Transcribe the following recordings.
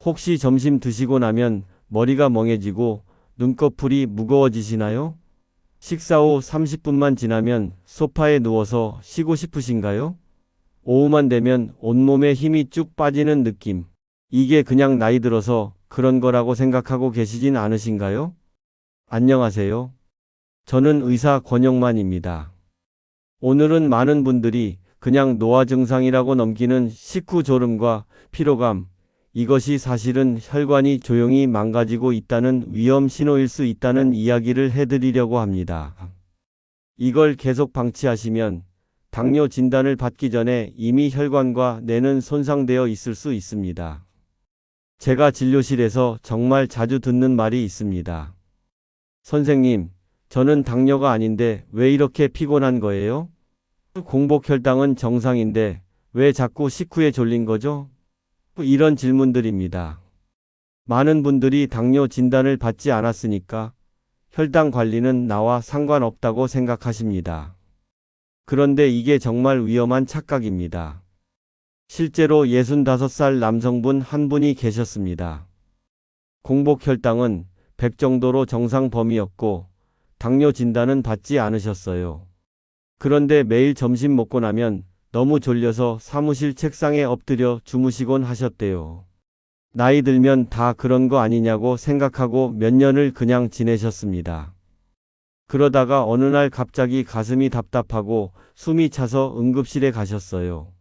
혹시 점심 드시고 나면 머리가 멍해지고 눈꺼풀이 무거워지시나요? 식사 후 30분만 지나면 소파에 누워서 쉬고 싶으신가요? 오후만 되면 온몸에 힘이 쭉 빠지는 느낌. 이게 그냥 나이 들어서 그런 거라고 생각하고 계시진 않으신가요? 안녕하세요. 저는 의사 권영만입니다. 오늘은 많은 분들이 그냥 노화 증상이라고 넘기는 식후조름과 피로감, 이것이 사실은 혈관이 조용히 망가지고 있다는 위험 신호일 수 있다는 이야기를 해드리려고 합니다. 이걸 계속 방치하시면 당뇨 진단을 받기 전에 이미 혈관과 뇌는 손상되어 있을 수 있습니다. 제가 진료실에서 정말 자주 듣는 말이 있습니다. 선생님, 저는 당뇨가 아닌데 왜 이렇게 피곤한 거예요? 공복 혈당은 정상인데 왜 자꾸 식후에 졸린 거죠? 이런 질문들입니다. 많은 분들이 당뇨 진단을 받지 않았으니까 혈당 관리는 나와 상관없다고 생각하십니다. 그런데 이게 정말 위험한 착각입니다. 실제로 65살 남성분 한 분이 계셨습니다. 공복 혈당은 100 정도로 정상 범위였고 당뇨 진단은 받지 않으셨어요. 그런데 매일 점심 먹고 나면 너무 졸려서 사무실 책상에 엎드려 주무시곤 하셨대요. 나이 들면 다 그런 거 아니냐고 생각하고 몇 년을 그냥 지내셨습니다. 그러다가 어느 날 갑자기 가슴이 답답하고 숨이 차서 응급실에 가셨어요.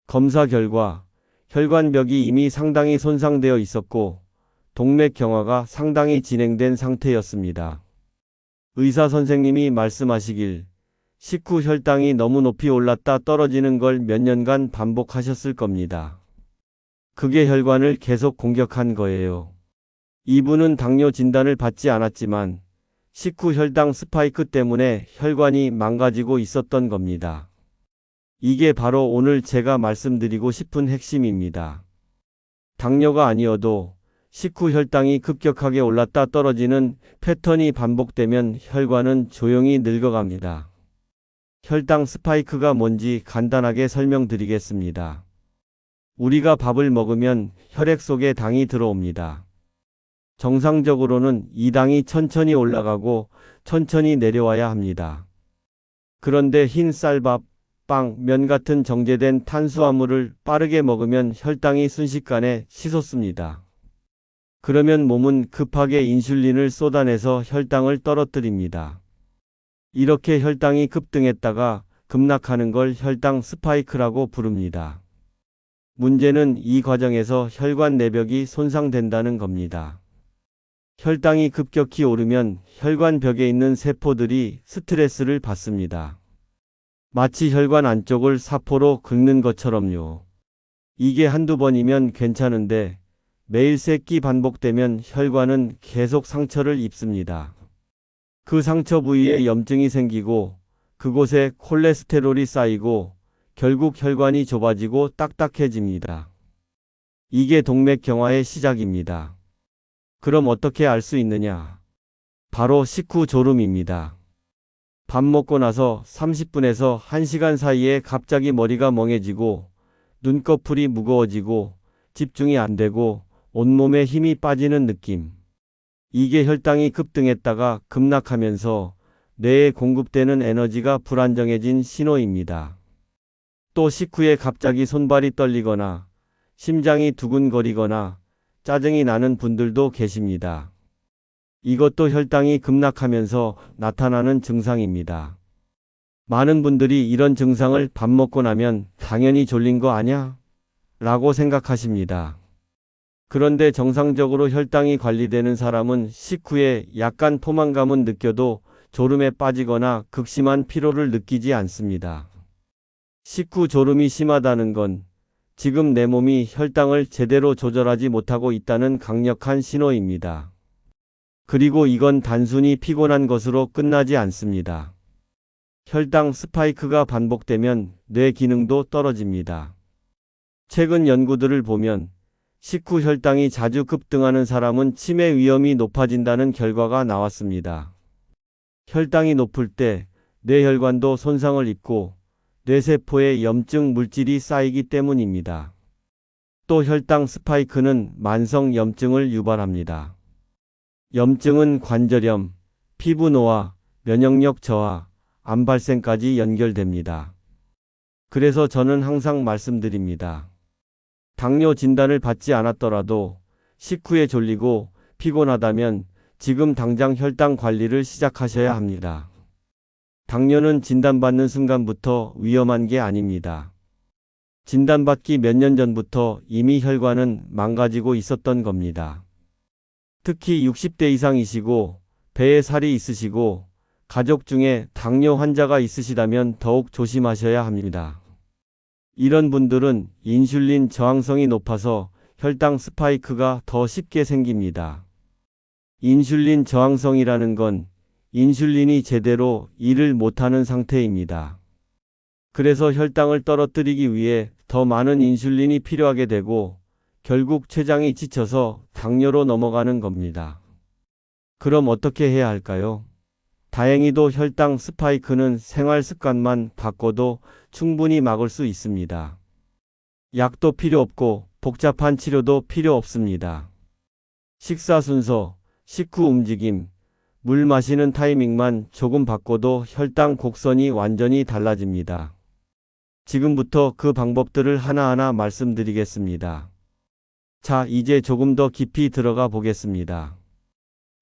검사 결과 혈관벽이 이미 상당히 손상되어 있었고 동맥경화가 상당히 진행된 상태였습니다. 의사 선생님이 말씀하시길 식후 혈당이 너무 높이 올랐다 떨어지는 걸 몇 년간 반복하셨을 겁니다. 그게 혈관을 계속 공격한 거예요. 이분은 당뇨 진단을 받지 않았지만 식후 혈당 스파이크 때문에 혈관이 망가지고 있었던 겁니다. 이게 바로 오늘 제가 말씀드리고 싶은 핵심입니다. 당뇨가 아니어도 식후 혈당이 급격하게 올랐다 떨어지는 패턴이 반복되면 혈관은 조용히 늙어갑니다. 혈당 스파이크가 뭔지 간단하게 설명드리겠습니다. 우리가 밥을 먹으면 혈액 속에 당이 들어옵니다. 정상적으로는 이 당이 천천히 올라가고 천천히 내려와야 합니다. 그런데 흰 쌀밥, 빵, 면 같은 정제된 탄수화물을 빠르게 먹으면 혈당이 순식간에 치솟습니다. 그러면 몸은 급하게 인슐린을 쏟아내서 혈당을 떨어뜨립니다. 이렇게 혈당이 급등했다가 급락하는 걸 혈당 스파이크라고 부릅니다. 문제는 이 과정에서 혈관 내벽이 손상된다는 겁니다. 혈당이 급격히 오르면 혈관 벽에 있는 세포들이 스트레스를 받습니다. 마치 혈관 안쪽을 사포로 긁는 것처럼요. 이게 한두 번이면 괜찮은데 매일 세 끼 반복되면 혈관은 계속 상처를 입습니다. 그 상처 부위에 염증이 생기고 그곳에 콜레스테롤이 쌓이고 결국 혈관이 좁아지고 딱딱해집니다. 이게 동맥경화의 시작입니다. 그럼 어떻게 알 수 있느냐? 바로 식후 졸음입니다. 밥 먹고 나서 30분에서 1시간 사이에 갑자기 머리가 멍해지고 눈꺼풀이 무거워지고 집중이 안 되고 온몸에 힘이 빠지는 느낌. 이게 혈당이 급등했다가 급락하면서 뇌에 공급되는 에너지가 불안정해진 신호입니다. 또 식후에 갑자기 손발이 떨리거나 심장이 두근거리거나 짜증이 나는 분들도 계십니다. 이것도 혈당이 급락하면서 나타나는 증상입니다. 많은 분들이 이런 증상을 밥 먹고 나면 당연히 졸린 거 아냐? 라고 생각하십니다. 그런데 정상적으로 혈당이 관리되는 사람은 식후에 약간 포만감은 느껴도 졸음에 빠지거나 극심한 피로를 느끼지 않습니다. 식후 졸음이 심하다는 건 지금 내 몸이 혈당을 제대로 조절하지 못하고 있다는 강력한 신호입니다. 그리고 이건 단순히 피곤한 것으로 끝나지 않습니다. 혈당 스파이크가 반복되면 뇌 기능도 떨어집니다. 최근 연구들을 보면 식후 혈당이 자주 급등하는 사람은 치매 위험이 높아진다는 결과가 나왔습니다. 혈당이 높을 때 뇌혈관도 손상을 입고 뇌세포에 염증 물질이 쌓이기 때문입니다. 또 혈당 스파이크는 만성 염증을 유발합니다. 염증은 관절염, 피부 노화, 면역력 저하, 암 발생까지 연결됩니다. 그래서 저는 항상 말씀드립니다. 당뇨 진단을 받지 않았더라도 식후에 졸리고 피곤하다면 지금 당장 혈당 관리를 시작하셔야 합니다. 당뇨는 진단받는 순간부터 위험한 게 아닙니다. 진단받기 몇 년 전부터 이미 혈관은 망가지고 있었던 겁니다. 특히 60대 이상이시고 배에 살이 있으시고 가족 중에 당뇨 환자가 있으시다면 더욱 조심하셔야 합니다. 이런 분들은 인슐린 저항성이 높아서 혈당 스파이크가 더 쉽게 생깁니다. 인슐린 저항성이라는 건 인슐린이 제대로 일을 못하는 상태입니다. 그래서 혈당을 떨어뜨리기 위해 더 많은 인슐린이 필요하게 되고 결국 췌장이 지쳐서 당뇨로 넘어가는 겁니다. 그럼 어떻게 해야 할까요? 다행히도 혈당 스파이크는 생활 습관만 바꿔도 충분히 막을 수 있습니다. 약도 필요 없고 복잡한 치료도 필요 없습니다. 식사 순서, 식후 움직임, 물 마시는 타이밍만 조금 바꿔도 혈당 곡선이 완전히 달라집니다. 지금부터 그 방법들을 하나하나 말씀드리겠습니다. 자, 이제 조금 더 깊이 들어가 보겠습니다.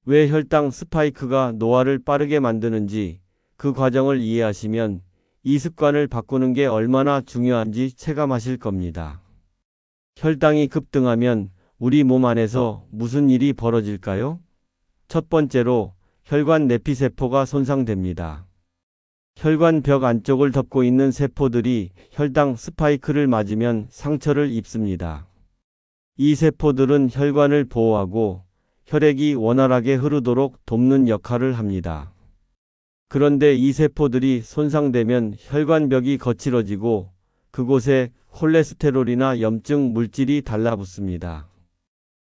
왜 혈당 스파이크가 노화를 빠르게 만드는지 그 과정을 이해하시면 이 습관을 바꾸는 게 얼마나 중요한지 체감하실 겁니다. 혈당이 급등하면 우리 몸 안에서 무슨 일이 벌어질까요? 첫 번째로 혈관 내피세포가 손상됩니다. 혈관 벽 안쪽을 덮고 있는 세포들이 혈당 스파이크를 맞으면 상처를 입습니다. 이 세포들은 혈관을 보호하고 혈액이 원활하게 흐르도록 돕는 역할을 합니다. 그런데 이 세포들이 손상되면 혈관벽이 거칠어지고 그곳에 콜레스테롤이나 염증 물질이 달라붙습니다.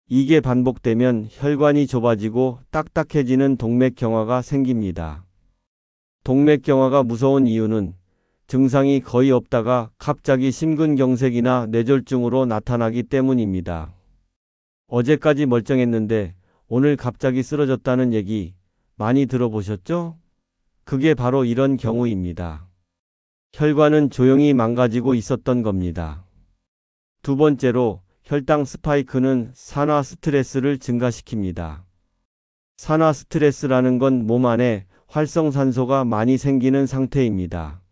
이게 반복되면 혈관이 좁아지고 딱딱해지는 동맥경화가 생깁니다. 동맥경화가 무서운 이유는 증상이 거의 없다가 갑자기 심근경색이나 뇌졸중으로 나타나기 때문입니다. 어제까지 멀쩡했는데 오늘 갑자기 쓰러졌다는 얘기 많이 들어보셨죠? 그게 바로 이런 경우입니다. 혈관은 조용히 망가지고 있었던 겁니다. 두 번째로 혈당 스파이크는 산화 스트레스를 증가시킵니다. 산화 스트레스라는 건 몸 안에 활성산소가 많이 생기는 상태입니다.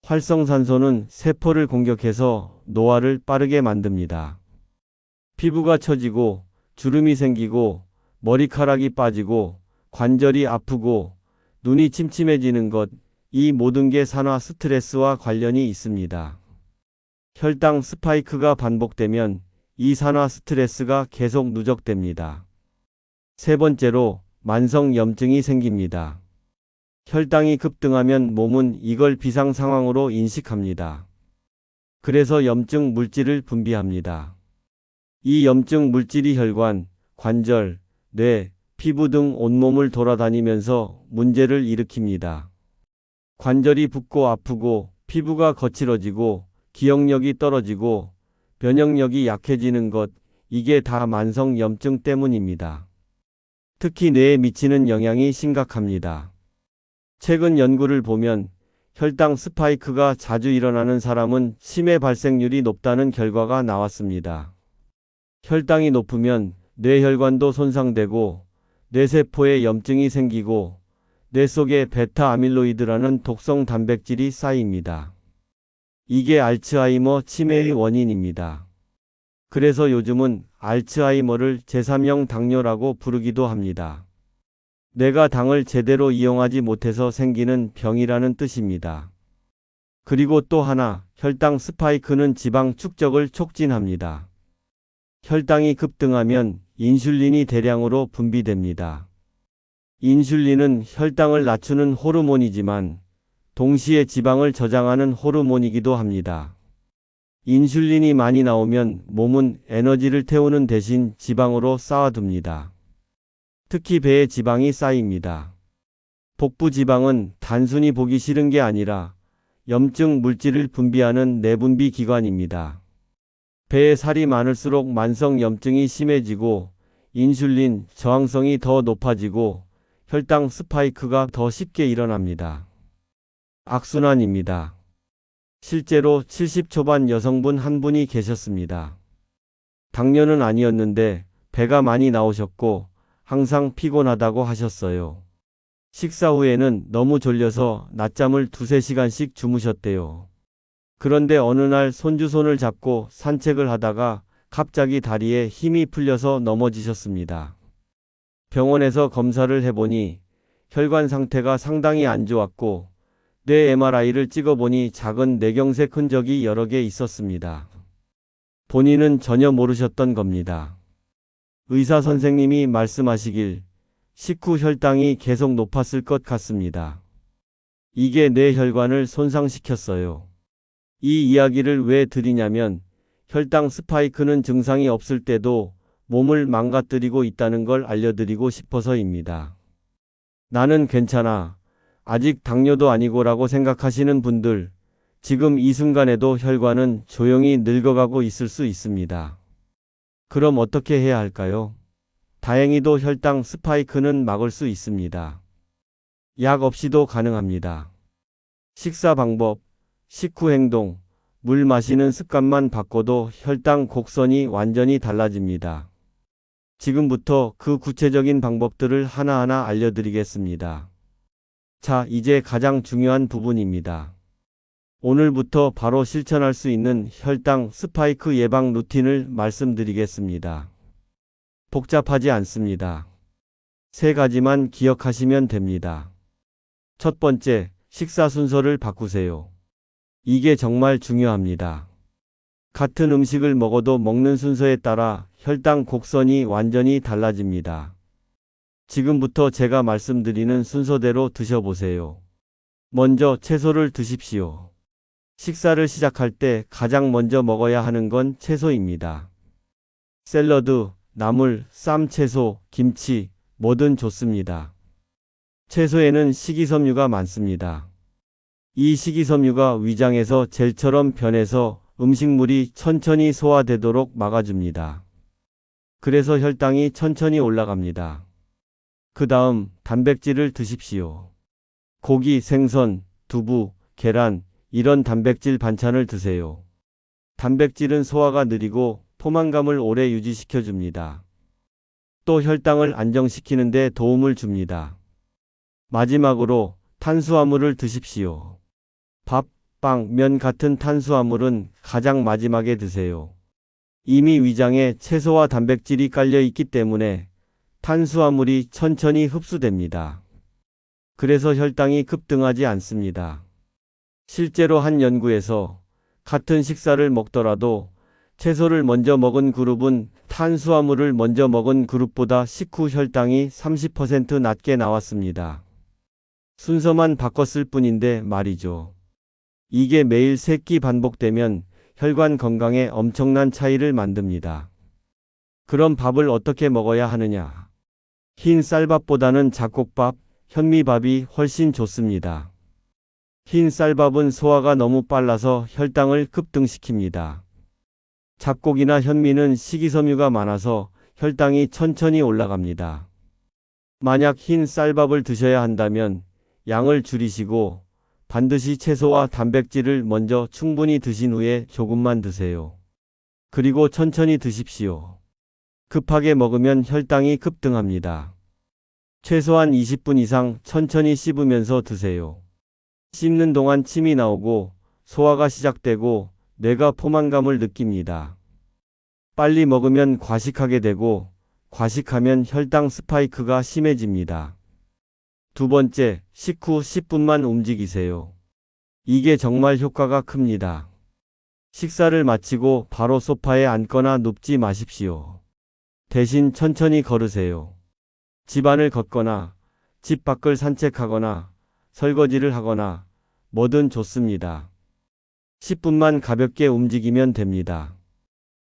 활성산소는 세포를 공격해서 노화를 빠르게 만듭니다. 피부가 처지고 주름이 생기고 머리카락이 빠지고 관절이 아프고 눈이 침침해지는 것, 이 모든 게 산화 스트레스와 관련이 있습니다. 혈당 스파이크가 반복되면 이 산화 스트레스가 계속 누적됩니다. 세 번째로 만성 염증이 생깁니다. 혈당이 급등하면 몸은 이걸 비상 상황으로 인식합니다. 그래서 염증 물질을 분비합니다. 이 염증 물질이 혈관, 관절, 뇌, 피부 등 온몸을 돌아다니면서 문제를 일으킵니다. 관절이 붓고 아프고 피부가 거칠어지고 기억력이 떨어지고 면역력이 약해지는 것, 이게 다 만성 염증 때문입니다. 특히 뇌에 미치는 영향이 심각합니다. 최근 연구를 보면 혈당 스파이크가 자주 일어나는 사람은 치매 발생률이 높다는 결과가 나왔습니다. 혈당이 높으면 뇌혈관도 손상되고 뇌세포에 염증이 생기고 뇌 속에 베타 아밀로이드라는 독성 단백질이 쌓입니다. 이게 알츠하이머 치매의 원인입니다. 그래서 요즘은 알츠하이머를 제3형 당뇨라고 부르기도 합니다. 뇌가 당을 제대로 이용하지 못해서 생기는 병이라는 뜻입니다. 그리고 또 하나, 혈당 스파이크는 지방 축적을 촉진합니다. 혈당이 급등하면 인슐린이 대량으로 분비됩니다. 인슐린은 혈당을 낮추는 호르몬이지만 동시에 지방을 저장하는 호르몬이기도 합니다. 인슐린이 많이 나오면 몸은 에너지를 태우는 대신 지방으로 쌓아둡니다. 특히 배에 지방이 쌓입니다. 복부 지방은 단순히 보기 싫은 게 아니라 염증 물질을 분비하는 내분비 기관입니다. 배에 살이 많을수록 만성염증이 심해지고 인슐린 저항성이 더 높아지고 혈당 스파이크가 더 쉽게 일어납니다. 악순환입니다. 실제로 70 초반 여성분 한 분이 계셨습니다. 당뇨는 아니었는데 배가 많이 나오셨고 항상 피곤하다고 하셨어요. 식사 후에는 너무 졸려서 낮잠을 2~3시간씩 주무셨대요. 그런데 어느 날 손주 손을 잡고 산책을 하다가 갑자기 다리에 힘이 풀려서 넘어지셨습니다. 병원에서 검사를 해보니 혈관 상태가 상당히 안 좋았고 뇌 MRI를 찍어보니 작은 뇌경색 흔적이 여러 개 있었습니다. 본인은 전혀 모르셨던 겁니다. 의사 선생님이 말씀하시길 식후 혈당이 계속 높았을 것 같습니다. 이게 뇌 혈관을 손상시켰어요. 이 이야기를 왜 드리냐면 혈당 스파이크는 증상이 없을 때도 몸을 망가뜨리고 있다는 걸 알려드리고 싶어서입니다. 나는 괜찮아. 아직 당뇨도 아니고라고 생각하시는 분들, 지금 이 순간에도 혈관은 조용히 늙어가고 있을 수 있습니다. 그럼 어떻게 해야 할까요? 다행히도 혈당 스파이크는 막을 수 있습니다. 약 없이도 가능합니다. 식사 방법, 식후 행동, 물 마시는 습관만 바꿔도 혈당 곡선이 완전히 달라집니다. 지금부터 그 구체적인 방법들을 하나하나 알려드리겠습니다. 자, 이제 가장 중요한 부분입니다. 오늘부터 바로 실천할 수 있는 혈당 스파이크 예방 루틴을 말씀드리겠습니다. 복잡하지 않습니다. 3가지만 기억하시면 됩니다. 첫 번째, 식사 순서를 바꾸세요. 이게 정말 중요합니다. 같은 음식을 먹어도 먹는 순서에 따라 혈당 곡선이 완전히 달라집니다. 지금부터 제가 말씀드리는 순서대로 드셔보세요. 먼저 채소를 드십시오. 식사를 시작할 때 가장 먼저 먹어야 하는 건 채소입니다. 샐러드, 나물, 쌈채소, 김치, 뭐든 좋습니다. 채소에는 식이섬유가 많습니다. 이 식이섬유가 위장에서 젤처럼 변해서 음식물이 천천히 소화되도록 막아줍니다. 그래서 혈당이 천천히 올라갑니다. 그 다음 단백질을 드십시오. 고기, 생선, 두부, 계란, 이런 단백질 반찬을 드세요. 단백질은 소화가 느리고 포만감을 오래 유지시켜줍니다. 또 혈당을 안정시키는 데 도움을 줍니다. 마지막으로 탄수화물을 드십시오. 밥, 빵, 면 같은 탄수화물은 가장 마지막에 드세요. 이미 위장에 채소와 단백질이 깔려 있기 때문에 탄수화물이 천천히 흡수됩니다. 그래서 혈당이 급등하지 않습니다. 실제로 한 연구에서 같은 식사를 먹더라도 채소를 먼저 먹은 그룹은 탄수화물을 먼저 먹은 그룹보다 식후 혈당이 30% 낮게 나왔습니다. 순서만 바꿨을 뿐인데 말이죠. 이게 매일 3끼 반복되면 혈관 건강에 엄청난 차이를 만듭니다. 그럼 밥을 어떻게 먹어야 하느냐? 흰 쌀밥보다는 잡곡밥, 현미밥이 훨씬 좋습니다. 흰 쌀밥은 소화가 너무 빨라서 혈당을 급등시킵니다. 잡곡이나 현미는 식이섬유가 많아서 혈당이 천천히 올라갑니다. 만약 흰 쌀밥을 드셔야 한다면 양을 줄이시고 반드시 채소와 단백질을 먼저 충분히 드신 후에 조금만 드세요. 그리고 천천히 드십시오. 급하게 먹으면 혈당이 급등합니다. 최소한 20분 이상 천천히 씹으면서 드세요. 씹는 동안 침이 나오고 소화가 시작되고 뇌가 포만감을 느낍니다. 빨리 먹으면 과식하게 되고 과식하면 혈당 스파이크가 심해집니다. 두 번째, 식후 10분만 움직이세요. 이게 정말 효과가 큽니다. 식사를 마치고 바로 소파에 앉거나 눕지 마십시오. 대신 천천히 걸으세요. 집안을 걷거나 집 밖을 산책하거나 설거지를 하거나 뭐든 좋습니다. 10분만 가볍게 움직이면 됩니다.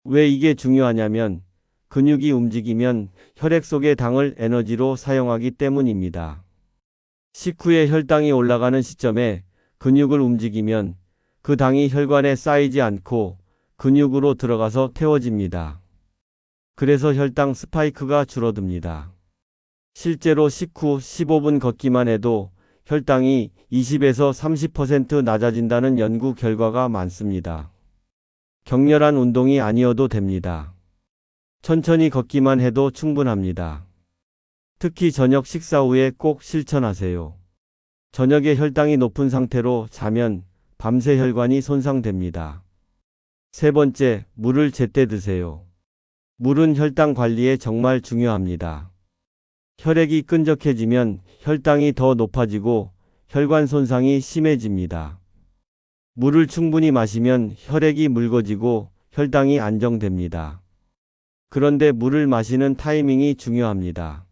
왜 이게 중요하냐면 근육이 움직이면 혈액 속의 당을 에너지로 사용하기 때문입니다. 식후에 혈당이 올라가는 시점에 근육을 움직이면 그 당이 혈관에 쌓이지 않고 근육으로 들어가서 태워집니다. 그래서 혈당 스파이크가 줄어듭니다. 실제로 식후 15분 걷기만 해도 혈당이 20에서 30% 낮아진다는 연구 결과가 많습니다. 격렬한 운동이 아니어도 됩니다. 천천히 걷기만 해도 충분합니다. 특히 저녁 식사 후에 꼭 실천하세요. 저녁에 혈당이 높은 상태로 자면 밤새 혈관이 손상됩니다. 세 번째, 물을 제때 드세요. 물은 혈당 관리에 정말 중요합니다. 혈액이 끈적해지면 혈당이 더 높아지고 혈관 손상이 심해집니다. 물을 충분히 마시면 혈액이 묽어지고 혈당이 안정됩니다. 그런데 물을 마시는 타이밍이 중요합니다.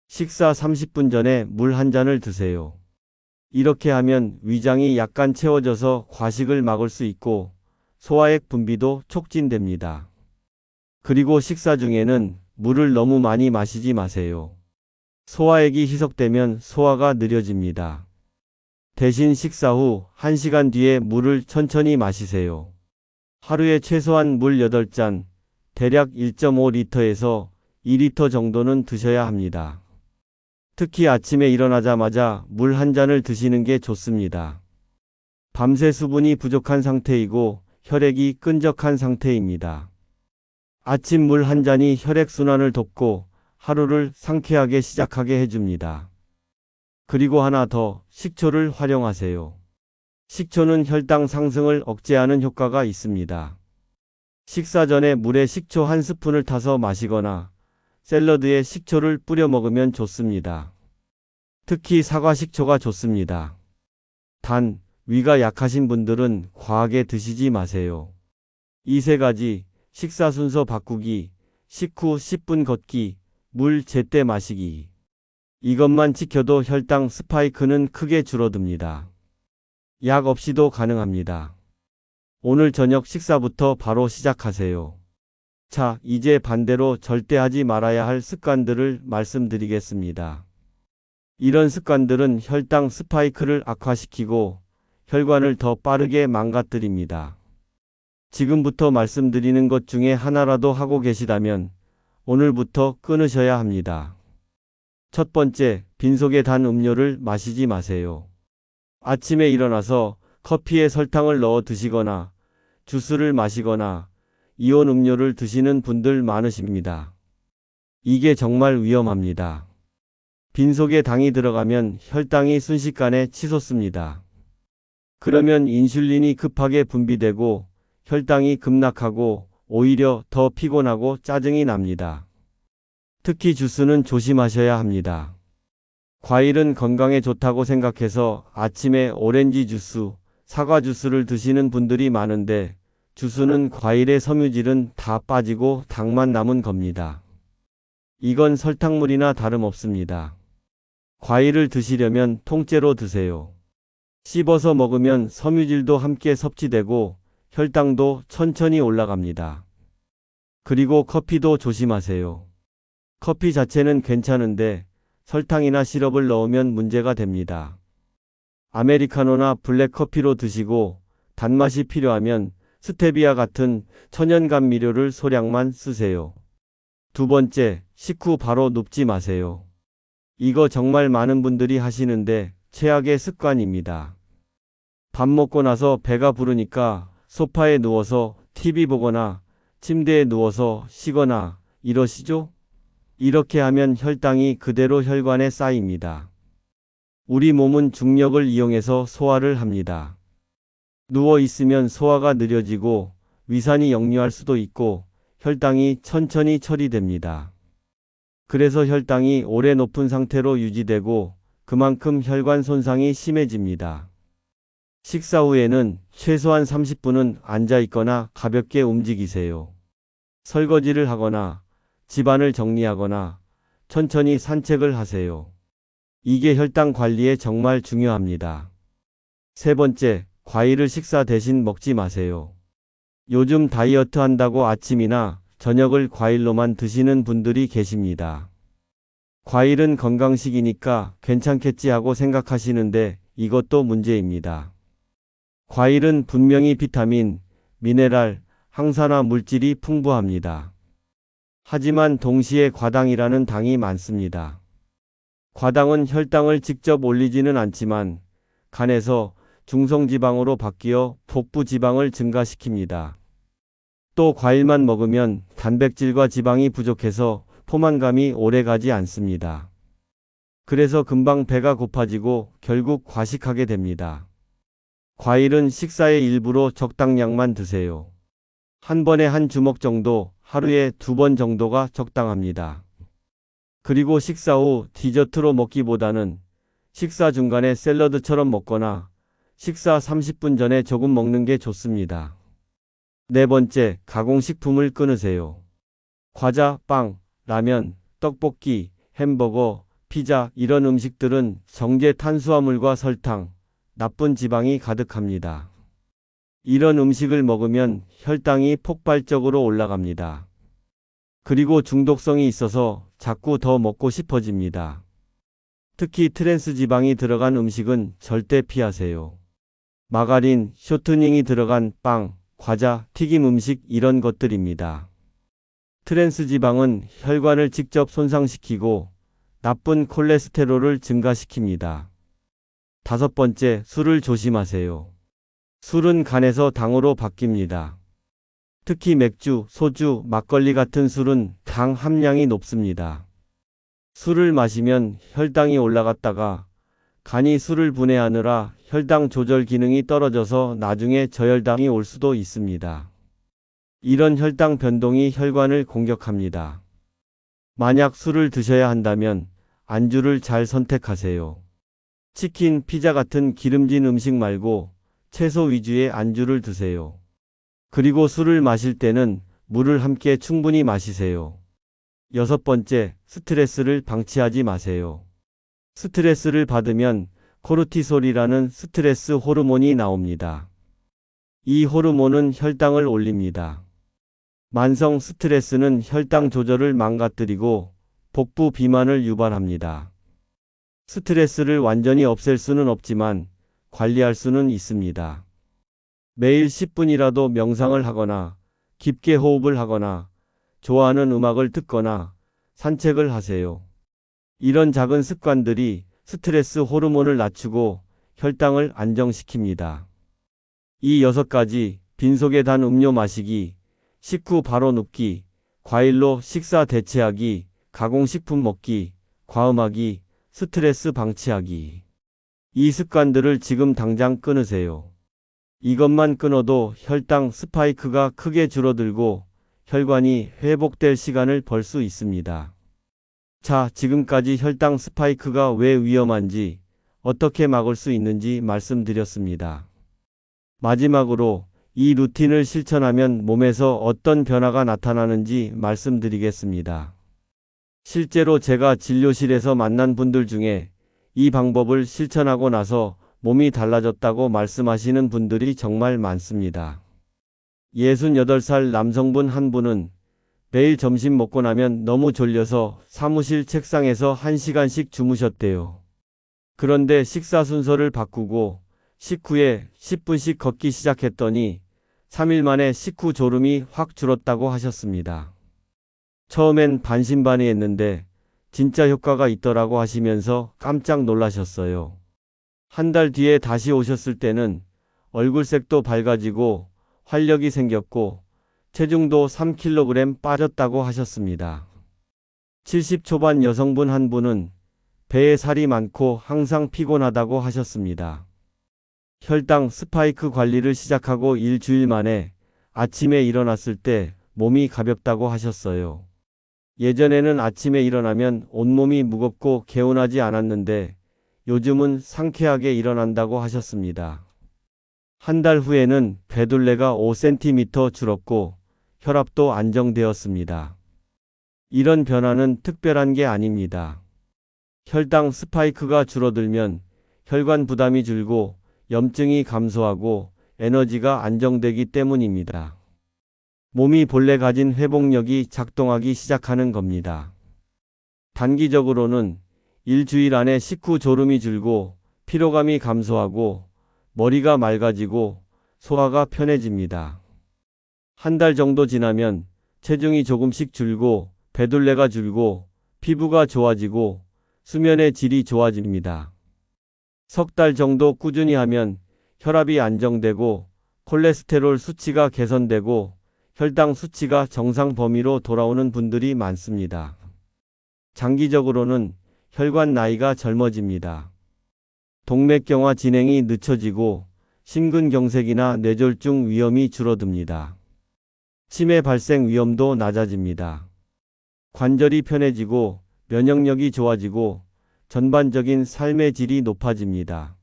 식사 30분 전에 물 한 잔을 드세요. 이렇게 하면 위장이 약간 채워져서 과식을 막을 수 있고 소화액 분비도 촉진됩니다. 그리고 식사 중에는 물을 너무 많이 마시지 마세요. 소화액이 희석되면 소화가 느려집니다. 대신 식사 후 1시간 뒤에 물을 천천히 마시세요. 하루에 최소한 물 8잔, 대략 1.5리터에서 2리터 정도는 드셔야 합니다. 특히 아침에 일어나자마자 물 한 잔을 드시는 게 좋습니다. 밤새 수분이 부족한 상태이고 혈액이 끈적한 상태입니다. 아침 물 한 잔이 혈액순환을 돕고 하루를 상쾌하게 시작하게 해줍니다. 그리고 하나 더, 식초를 활용하세요. 식초는 혈당 상승을 억제하는 효과가 있습니다. 식사 전에 물에 식초 한 스푼을 타서 마시거나 샐러드에 식초를 뿌려 먹으면 좋습니다. 특히 사과 식초가 좋습니다. 단, 위가 약하신 분들은 과하게 드시지 마세요. 이 세 가지, 식사 순서 바꾸기, 식후 10분 걷기, 물 제때 마시기. 이것만 지켜도 혈당 스파이크는 크게 줄어듭니다. 약 없이도 가능합니다. 오늘 저녁 식사부터 바로 시작하세요. 자, 이제 반대로 절대 하지 말아야 할 습관들을 말씀드리겠습니다. 이런 습관들은 혈당 스파이크를 악화시키고 혈관을 더 빠르게 망가뜨립니다. 지금부터 말씀드리는 것 중에 하나라도 하고 계시다면 오늘부터 끊으셔야 합니다. 첫 번째, 빈속에 단 음료를 마시지 마세요. 아침에 일어나서 커피에 설탕을 넣어 드시거나 주스를 마시거나 이온 음료를 드시는 분들 많으십니다. 이게 정말 위험합니다. 빈속에 당이 들어가면 혈당이 순식간에 치솟습니다. 그러면 인슐린이 급하게 분비되고 혈당이 급락하고 오히려 더 피곤하고 짜증이 납니다. 특히 주스는 조심하셔야 합니다. 과일은 건강에 좋다고 생각해서 아침에 오렌지 주스, 사과 주스를 드시는 분들이 많은데 주스는 과일의 섬유질은 다 빠지고 당만 남은 겁니다. 이건 설탕물이나 다름없습니다. 과일을 드시려면 통째로 드세요. 씹어서 먹으면 섬유질도 함께 섭취되고 혈당도 천천히 올라갑니다. 그리고 커피도 조심하세요. 커피 자체는 괜찮은데 설탕이나 시럽을 넣으면 문제가 됩니다. 아메리카노나 블랙커피로 드시고 단맛이 필요하면 스테비아 같은 천연 감미료를 소량만 쓰세요. 두 번째, 식후 바로 눕지 마세요. 이거 정말 많은 분들이 하시는데 최악의 습관입니다. 밥 먹고 나서 배가 부르니까 소파에 누워서 TV 보거나 침대에 누워서 쉬거나 이러시죠? 이렇게 하면 혈당이 그대로 혈관에 쌓입니다. 우리 몸은 중력을 이용해서 소화를 합니다. 누워 있으면 소화가 느려지고 위산이 역류할 수도 있고 혈당이 천천히 처리됩니다. 그래서 혈당이 오래 높은 상태로 유지되고 그만큼 혈관 손상이 심해집니다. 식사 후에는 최소한 30분은 앉아 있거나 가볍게 움직이세요. 설거지를 하거나 집안을 정리하거나 천천히 산책을 하세요. 이게 혈당 관리에 정말 중요합니다. 세 번째, 과일을 식사 대신 먹지 마세요. 요즘 다이어트 한다고 아침이나 저녁을 과일로만 드시는 분들이 계십니다. 과일은 건강식이니까 괜찮겠지 하고 생각하시는데 이것도 문제입니다. 과일은 분명히 비타민, 미네랄, 항산화 물질이 풍부합니다. 하지만 동시에 과당이라는 당이 많습니다. 과당은 혈당을 직접 올리지는 않지만 간에서 중성지방으로 바뀌어 복부 지방을 증가시킵니다. 또 과일만 먹으면 단백질과 지방이 부족해서 포만감이 오래 가지 않습니다. 그래서 금방 배가 고파지고 결국 과식하게 됩니다. 과일은 식사의 일부로 적당량만 드세요. 한 번에 한 주먹 정도, 하루에 2번 정도가 적당합니다. 그리고 식사 후 디저트로 먹기보다는 식사 중간에 샐러드처럼 먹거나 식사 30분 전에 조금 먹는 게 좋습니다. 네 번째, 가공식품을 끊으세요. 과자, 빵, 라면, 떡볶이, 햄버거, 피자 이런 음식들은 정제 탄수화물과 설탕, 나쁜 지방이 가득합니다. 이런 음식을 먹으면 혈당이 폭발적으로 올라갑니다. 그리고 중독성이 있어서 자꾸 더 먹고 싶어집니다. 특히 트랜스 지방이 들어간 음식은 절대 피하세요. 마가린, 쇼트닝이 들어간 빵, 과자, 튀김 음식 이런 것들입니다. 트랜스 지방은 혈관을 직접 손상시키고 나쁜 콜레스테롤을 증가시킵니다. 다섯 번째, 술을 조심하세요. 술은 간에서 당으로 바뀝니다. 특히 맥주, 소주, 막걸리 같은 술은 당 함량이 높습니다. 술을 마시면 혈당이 올라갔다가 간이 술을 분해하느라 혈당 조절 기능이 떨어져서 나중에 저혈당이 올 수도 있습니다. 이런 혈당 변동이 혈관을 공격합니다. 만약 술을 드셔야 한다면 안주를 잘 선택하세요. 치킨, 피자 같은 기름진 음식 말고 채소 위주의 안주를 드세요. 그리고 술을 마실 때는 물을 함께 충분히 마시세요. 여섯 번째, 스트레스를 방치하지 마세요. 스트레스를 받으면 코르티솔이라는 스트레스 호르몬이 나옵니다. 이 호르몬은 혈당을 올립니다. 만성 스트레스는 혈당 조절을 망가뜨리고 복부 비만을 유발합니다. 스트레스를 완전히 없앨 수는 없지만 관리할 수는 있습니다. 매일 10분이라도 명상을 하거나 깊게 호흡을 하거나 좋아하는 음악을 듣거나 산책을 하세요. 이런 작은 습관들이 스트레스 호르몬을 낮추고 혈당을 안정시킵니다. 이 6가지, 빈속에 단 음료 마시기, 식후 바로 눕기, 과일로 식사 대체하기, 가공식품 먹기, 과음하기, 스트레스 방치하기. 이 습관들을 지금 당장 끊으세요. 이것만 끊어도 혈당 스파이크가 크게 줄어들고 혈관이 회복될 시간을 벌 수 있습니다. 자, 지금까지 혈당 스파이크가 왜 위험한지, 어떻게 막을 수 있는지 말씀드렸습니다. 마지막으로 이 루틴을 실천하면 몸에서 어떤 변화가 나타나는지 말씀드리겠습니다. 실제로 제가 진료실에서 만난 분들 중에 이 방법을 실천하고 나서 몸이 달라졌다고 말씀하시는 분들이 정말 많습니다. 68살 남성분 한 분은 매일 점심 먹고 나면 너무 졸려서 사무실 책상에서 1시간씩 주무셨대요. 그런데 식사 순서를 바꾸고 식후에 10분씩 걷기 시작했더니 3일 만에 식후 졸음이 확 줄었다고 하셨습니다. 처음엔 반신반의했는데 진짜 효과가 있더라고 하시면서 깜짝 놀라셨어요. 한 달 뒤에 다시 오셨을 때는 얼굴색도 밝아지고 활력이 생겼고 체중도 3kg 빠졌다고 하셨습니다. 70 초반 여성분 한 분은 배에 살이 많고 항상 피곤하다고 하셨습니다. 혈당 스파이크 관리를 시작하고 일주일 만에 아침에 일어났을 때 몸이 가볍다고 하셨어요. 예전에는 아침에 일어나면 온몸이 무겁고 개운하지 않았는데 요즘은 상쾌하게 일어난다고 하셨습니다. 한 달 후에는 배둘레가 5cm 줄었고 혈압도 안정되었습니다. 이런 변화는 특별한 게 아닙니다. 혈당 스파이크가 줄어들면 혈관 부담이 줄고 염증이 감소하고 에너지가 안정되기 때문입니다. 몸이 본래 가진 회복력이 작동하기 시작하는 겁니다. 단기적으로는 일주일 안에 식후 졸음이 줄고 피로감이 감소하고 머리가 맑아지고 소화가 편해집니다. 한 달 정도 지나면 체중이 조금씩 줄고 배둘레가 줄고 피부가 좋아지고 수면의 질이 좋아집니다. 석 달 정도 꾸준히 하면 혈압이 안정되고 콜레스테롤 수치가 개선되고 혈당 수치가 정상 범위로 돌아오는 분들이 많습니다. 장기적으로는 혈관 나이가 젊어집니다. 동맥경화 진행이 늦춰지고 심근경색이나 뇌졸중 위험이 줄어듭니다. 치매 발생 위험도 낮아집니다. 관절이 편해지고 면역력이 좋아지고 전반적인 삶의 질이 높아집니다.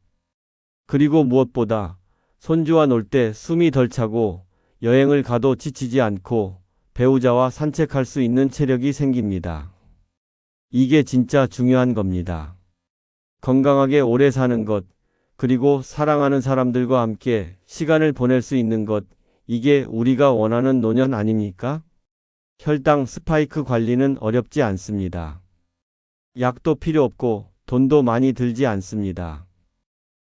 그리고 무엇보다 손주와 놀 때 숨이 덜 차고 여행을 가도 지치지 않고 배우자와 산책할 수 있는 체력이 생깁니다. 이게 진짜 중요한 겁니다. 건강하게 오래 사는 것, 그리고 사랑하는 사람들과 함께 시간을 보낼 수 있는 것, 이게 우리가 원하는 노년 아닙니까? 혈당 스파이크 관리는 어렵지 않습니다. 약도 필요 없고 돈도 많이 들지 않습니다.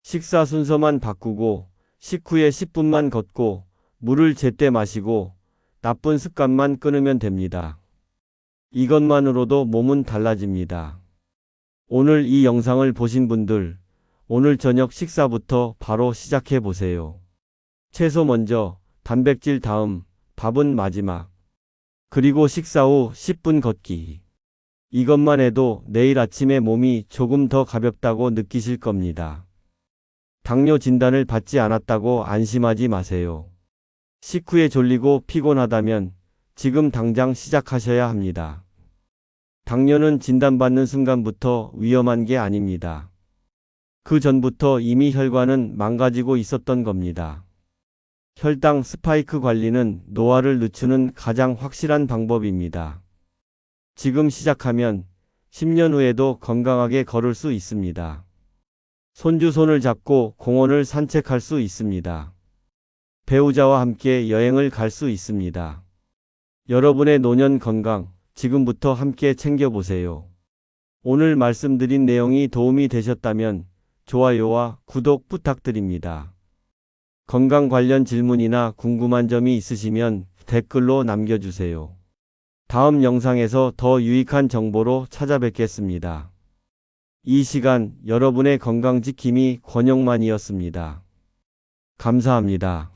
식사 순서만 바꾸고 식후에 10분만 걷고 물을 제때 마시고 나쁜 습관만 끊으면 됩니다. 이것만으로도 몸은 달라집니다. 오늘 이 영상을 보신 분들, 오늘 저녁 식사부터 바로 시작해 보세요. 채소 먼저, 단백질 다음, 밥은 마지막. 그리고 식사 후 10분 걷기. 이것만 해도 내일 아침에 몸이 조금 더 가볍다고 느끼실 겁니다. 당뇨 진단을 받지 않았다고 안심하지 마세요. 식후에 졸리고 피곤하다면 지금 당장 시작하셔야 합니다. 당뇨는 진단받는 순간부터 위험한 게 아닙니다. 그 전부터 이미 혈관은 망가지고 있었던 겁니다. 혈당 스파이크 관리는 노화를 늦추는 가장 확실한 방법입니다. 지금 시작하면 10년 후에도 건강하게 걸을 수 있습니다. 손주 손을 잡고 공원을 산책할 수 있습니다. 배우자와 함께 여행을 갈 수 있습니다. 여러분의 노년 건강, 지금부터 함께 챙겨보세요. 오늘 말씀드린 내용이 도움이 되셨다면 좋아요와 구독 부탁드립니다. 건강 관련 질문이나 궁금한 점이 있으시면 댓글로 남겨주세요. 다음 영상에서 더 유익한 정보로 찾아뵙겠습니다. 이 시간 여러분의 건강 지킴이 권영만이었습니다. 감사합니다.